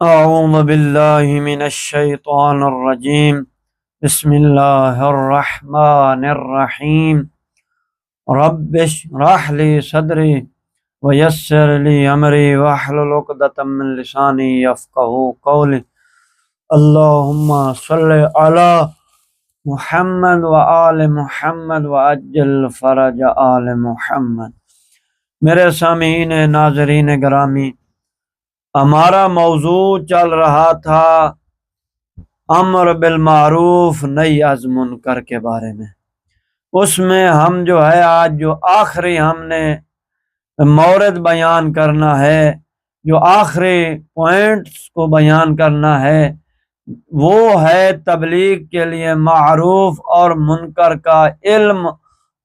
اعوذ باللہ من الشیطان الرجیم بسم اللہ الرحمن الرحیم رب اشرح لی صدری ویسر لی امری واحلل عقدۃ من لسانی یفقہوا قولی اللہم صلی علی محمد وآل محمد وعجل فرج آل محمد۔ میرے سامعین ناظرین گرامی، ہمارا موضوع چل رہا تھا امر بالمعروف نہی از منکر کے بارے میں۔ اس میں ہم آج جو آخری ہم نے مورد بیان کرنا ہے، جو آخری پوائنٹس کو بیان کرنا ہے، وہ ہے تبلیغ کے لیے معروف اور منکر کا علم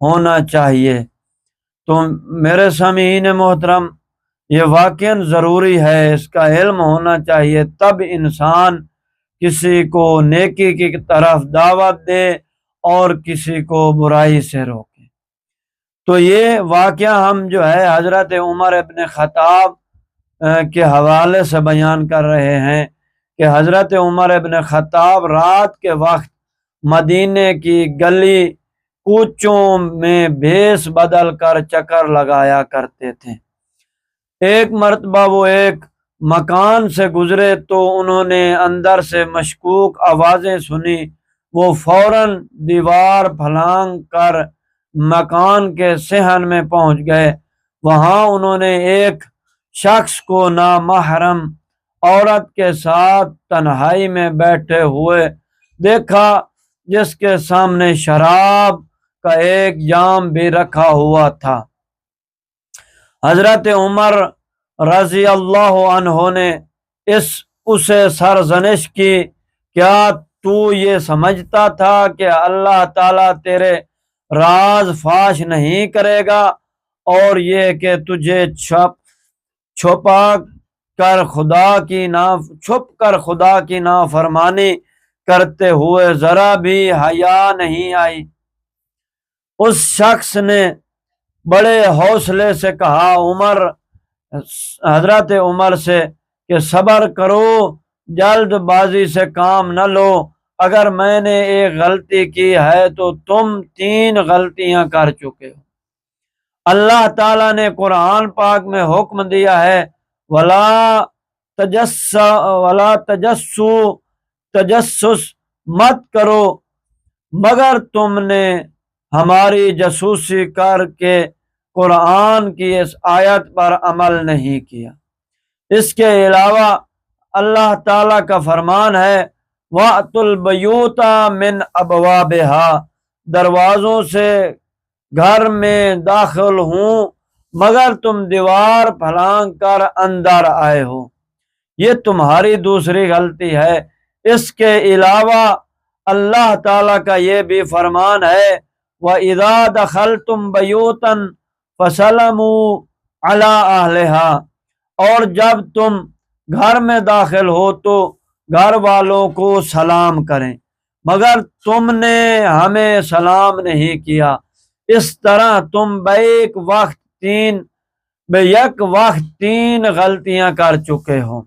ہونا چاہیے۔ تو میرے سامعین محترم، یہ واقعاً ضروری ہے، اس کا علم ہونا چاہیے، تب انسان کسی کو نیکی کی طرف دعوت دے اور کسی کو برائی سے روکے۔ تو یہ واقعہ ہم حضرت عمر ابن خطاب کے حوالے سے بیان کر رہے ہیں کہ حضرت عمر ابن خطاب رات کے وقت مدینے کی گلی کوچوں میں بھیس بدل کر چکر لگایا کرتے تھے۔ ایک مرتبہ وہ ایک مکان سے گزرے تو انہوں نے اندر سے مشکوک آوازیں سنی۔ وہ فوراً دیوار پھلانگ کر مکان کے صحن میں پہنچ گئے۔ وہاں انہوں نے ایک شخص کو نامحرم عورت کے ساتھ تنہائی میں بیٹھے ہوئے دیکھا، جس کے سامنے شراب کا ایک جام بھی رکھا ہوا تھا۔ حضرت عمر رضی اللہ عنہ نے اسے سرزنش کی، کیا تو یہ سمجھتا تھا کہ اللہ تعالیٰ تیرے راز فاش نہیں کرے گا، اور یہ کہ تجھے چھپ کر خدا کی نافرمانی کرتے ہوئے ذرا بھی حیا نہیں آئی؟ اس شخص نے بڑے حوصلے سے کہا حضرت عمر سے کہ صبر کرو، جلد بازی سے کام نہ لو۔ اگر میں نے ایک غلطی کی ہے تو تم 3 غلطیاں کر چکے ہو۔ اللہ تعالیٰ نے قرآن پاک میں حکم دیا ہے ولا تجسس مت کرو، مگر تم نے ہماری جاسوسی کر کے قرآن کی اس آیت پر عمل نہیں کیا۔ اس کے علاوہ اللہ تعالیٰ کا فرمان ہے وَأْتُوا الْبُيُوتَ مِنْ أَبْوَابِهَا، دروازوں سے گھر میں داخل ہوں مگر تم دیوار پھلانگ کر اندر آئے ہو۔ یہ تمہاری دوسری غلطی ہے۔ اس کے علاوہ اللہ تعالیٰ کا یہ بھی فرمان ہے وَإِذَا دَخَلْتُمْ بَيُوتًا فَسَلِمُوا عَلَىٰ أَهْلِهَا، اور جب تم گھر میں داخل ہو تو گھر والوں کو سلام کریں، مگر تم نے ہمیں سلام نہیں کیا۔ اس طرح تم بیک وقت 3 غلطیاں کر چکے ہو۔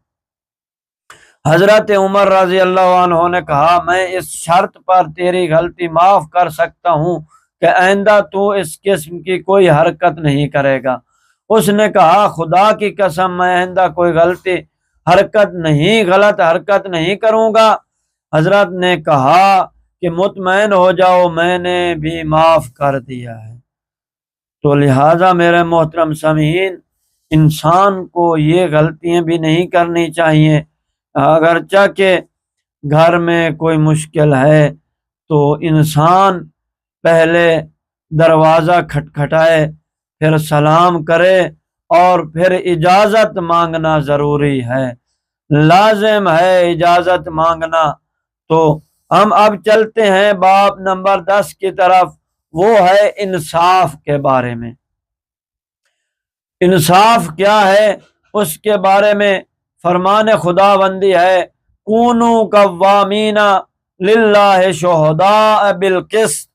حضرت عمر رضی اللہ عنہ نے کہا میں اس شرط پر تیری غلطی معاف کر سکتا ہوں کہ آئندہ تو اس قسم کی کوئی حرکت نہیں کرے گا۔ اس نے کہا خدا کی قسم میں آئندہ کوئی غلط حرکت نہیں کروں گا۔ حضرت نے کہا کہ مطمئن ہو جاؤ، میں نے بھی معاف کر دیا ہے۔ تو لہٰذا میرے محترم سامعین، انسان کو یہ غلطیاں بھی نہیں کرنی چاہیے۔ اگرچہ کہ گھر میں کوئی مشکل ہے تو انسان پہلے دروازہ کھٹکھٹائے، پھر سلام کرے اور پھر اجازت مانگنا ضروری ہے، لازم ہے اجازت مانگنا۔ تو ہم اب چلتے ہیں باب نمبر 10 کی طرف، وہ ہے انصاف کے بارے میں۔ انصاف کیا ہے اس کے بارے میں فرمان خداوندی ہے کونوا قوامین للہ شہداء بالقسط،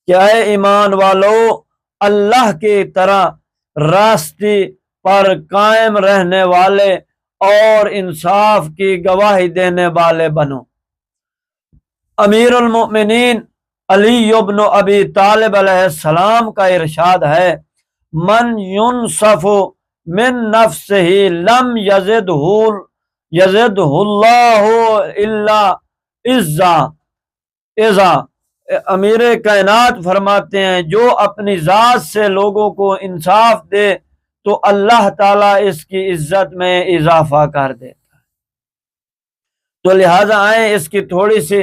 کہ اے ایمان والو اللہ کی طرح راستی پر قائم رہنے والے اور انصاف کی گواہی دینے والے بنو۔ امیر المؤمنین علی بن ابی طالب علیہ السلام کا ارشاد ہے، من ینصف من نفسہ لم یزدہ اللہ الا عزا۔ امیر کائنات فرماتے ہیں جو اپنی ذات سے لوگوں کو انصاف دے تو اللہ تعالیٰ اس کی عزت میں اضافہ کر دیتا ہے۔ تو لہٰذا آئیں اس کی تھوڑی سی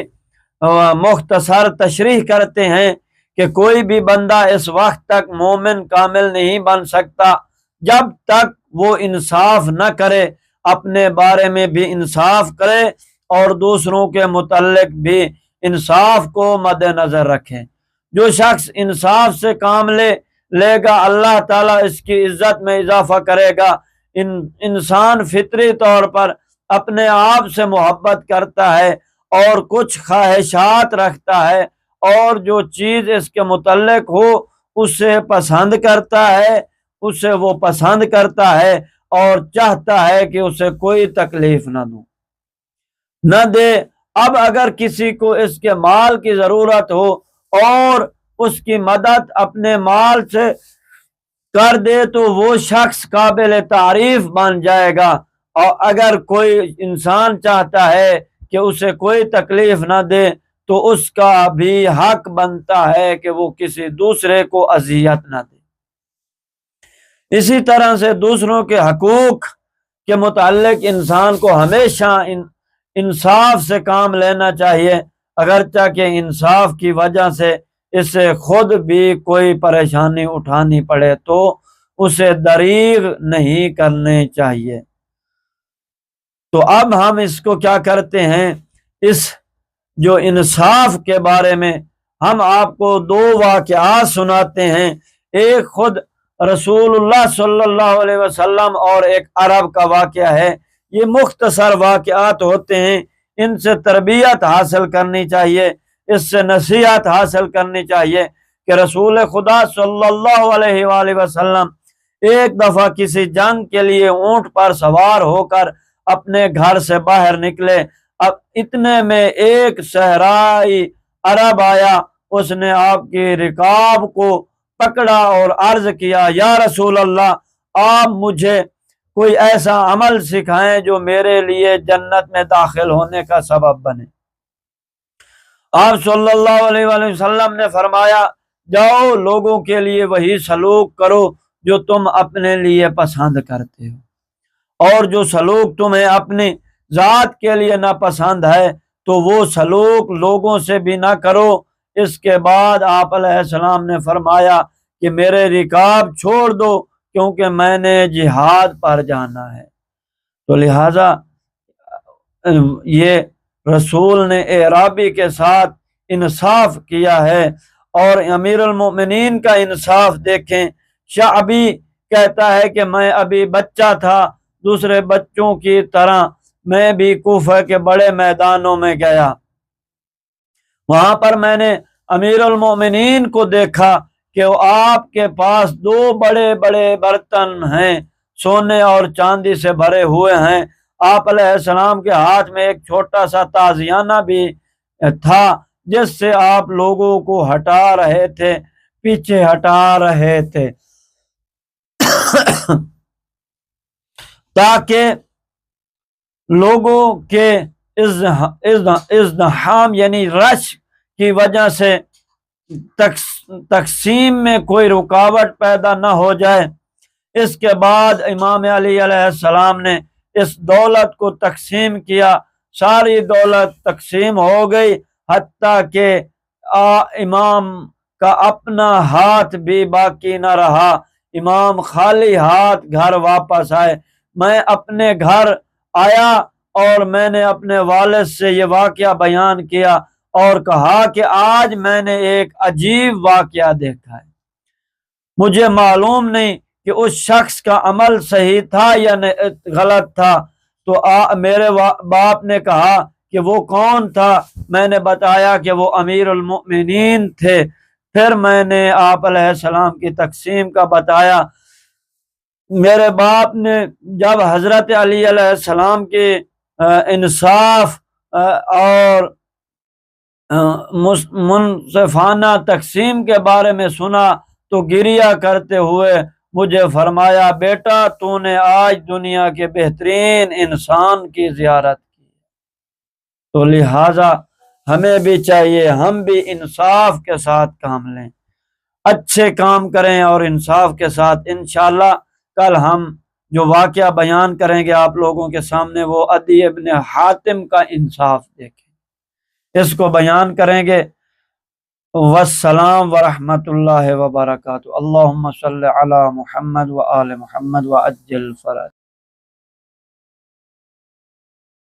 مختصر تشریح کرتے ہیں کہ کوئی بھی بندہ اس وقت تک مومن کامل نہیں بن سکتا جب تک وہ انصاف نہ کرے، اپنے بارے میں بھی انصاف کرے اور دوسروں کے متعلق بھی انصاف کو مد نظر رکھیں۔ جو شخص انصاف سے کام لے گا اللہ تعالیٰ اس کی عزت میں اضافہ کرے گا۔ انسان فطری طور پر اپنے آپ سے محبت کرتا ہے اور کچھ خواہشات رکھتا ہے، اور جو چیز اس کے متعلق ہو اسے پسند کرتا ہے، اسے وہ پسند کرتا ہے اور چاہتا ہے کہ اسے کوئی تکلیف نہ دے۔ اب اگر کسی کو اس کے مال کی ضرورت ہو اور اس کی مدد اپنے مال سے کر دے تو وہ شخص قابل تعریف بن جائے گا، اور اگر کوئی انسان چاہتا ہے کہ اسے کوئی تکلیف نہ دے تو اس کا بھی حق بنتا ہے کہ وہ کسی دوسرے کو اذیت نہ دے۔ اسی طرح سے دوسروں کے حقوق کے متعلق انسان کو ہمیشہ انصاف سے کام لینا چاہیے، اگرچہ کہ انصاف کی وجہ سے اسے خود بھی کوئی پریشانی اٹھانی پڑے تو اسے دریغ نہیں کرنے چاہیے۔ تو اب ہم اس کو کیا کرتے ہیں، اس جو انصاف کے بارے میں ہم آپ کو دو واقعات سناتے ہیں، ایک خود رسول اللہ صلی اللہ علیہ وسلم اور ایک عرب کا واقعہ ہے۔ یہ مختصر واقعات ہوتے ہیں، ان سے تربیت حاصل کرنی چاہیے، اس سے نصیحت حاصل کرنی چاہیے کہ رسول خدا صلی اللہ علیہ وآلہ وسلم ایک دفعہ کسی جنگ کے لیے اونٹ پر سوار ہو کر اپنے گھر سے باہر نکلے۔ اب اتنے میں ایک صحرائی عرب آیا، اس نے آپ کی رکاب کو پکڑا اور عرض کیا، یا رسول اللہ، آپ مجھے کوئی ایسا عمل سکھائیں جو میرے لیے جنت میں داخل ہونے کا سبب بنے۔ آپ صلی اللہ علیہ وآلہ وسلم نے فرمایا، جاؤ لوگوں کے لیے وہی سلوک کرو جو تم اپنے لیے پسند کرتے ہو، اور جو سلوک تمہیں اپنی ذات کے لیے ناپسند ہے تو وہ سلوک لوگوں سے بھی نہ کرو۔ اس کے بعد آپ علیہ السلام نے فرمایا کہ میرے رکاب چھوڑ دو کیونکہ میں نے جہاد پر جانا ہے۔ تو لہذا یہ رسول نے اعرابی کے ساتھ انصاف کیا ہے، اور امیر المؤمنین کا انصاف دیکھیں۔ شعبی کہتا ہے کہ میں ابھی بچہ تھا، دوسرے بچوں کی طرح میں بھی کوفہ کے بڑے میدانوں میں گیا، وہاں پر میں نے امیر المؤمنین کو دیکھا کہ وہ آپ کے پاس دو بڑے بڑے برتن ہیں، سونے اور چاندی سے بھرے ہوئے ہیں۔ آپ علیہ السلام کے ہاتھ میں ایک چھوٹا سا تازیانہ بھی تھا جس سے آپ لوگوں کو ہٹا رہے تھے، پیچھے ہٹا رہے تھے تاکہ لوگوں کے ازدحام یعنی رش کی وجہ سے تقسیم میں کوئی رکاوٹ پیدا نہ ہو جائے۔ اس کے بعد امام علی علیہ السلام نے اس دولت کو تقسیم کیا، ساری دولت تقسیم ہو گئی، حتیٰ کہ امام کا اپنا ہاتھ بھی باقی نہ رہا، امام خالی ہاتھ گھر واپس آئے۔ میں اپنے گھر آیا اور میں نے اپنے والد سے یہ واقعہ بیان کیا اور کہا کہ آج میں نے ایک عجیب واقعہ دیکھا ہے، مجھے معلوم نہیں کہ اس شخص کا عمل صحیح تھا یا غلط تھا۔ تو میرے باپ نے کہا کہ وہ کون تھا؟ میں نے بتایا کہ وہ امیر المؤمنین تھے۔ پھر میں نے آپ علیہ السلام کی تقسیم کا بتایا میرے باپ نے جب حضرت علی علیہ السلام کے انصاف اور منصفانہ تقسیم کے بارے میں سنا تو گریہ کرتے ہوئے مجھے فرمایا، بیٹا تو نے آج دنیا کے بہترین انسان کی زیارت کی، تو لہٰذا ہمیں بھی چاہیے ہم بھی انصاف کے ساتھ کام لیں، اچھے کام کریں اور انصاف کے ساتھ۔ انشاءاللہ کل ہم جو واقعہ بیان کریں گے آپ لوگوں کے سامنے وہ عدی ابن حاتم کا انصاف دیکھیں، اس کو بیان کریں گے۔ والسلام ورحمۃ اللہ وبرکاتہ۔ اللہم صلی علی محمد و آل محمد وعجل فرج۔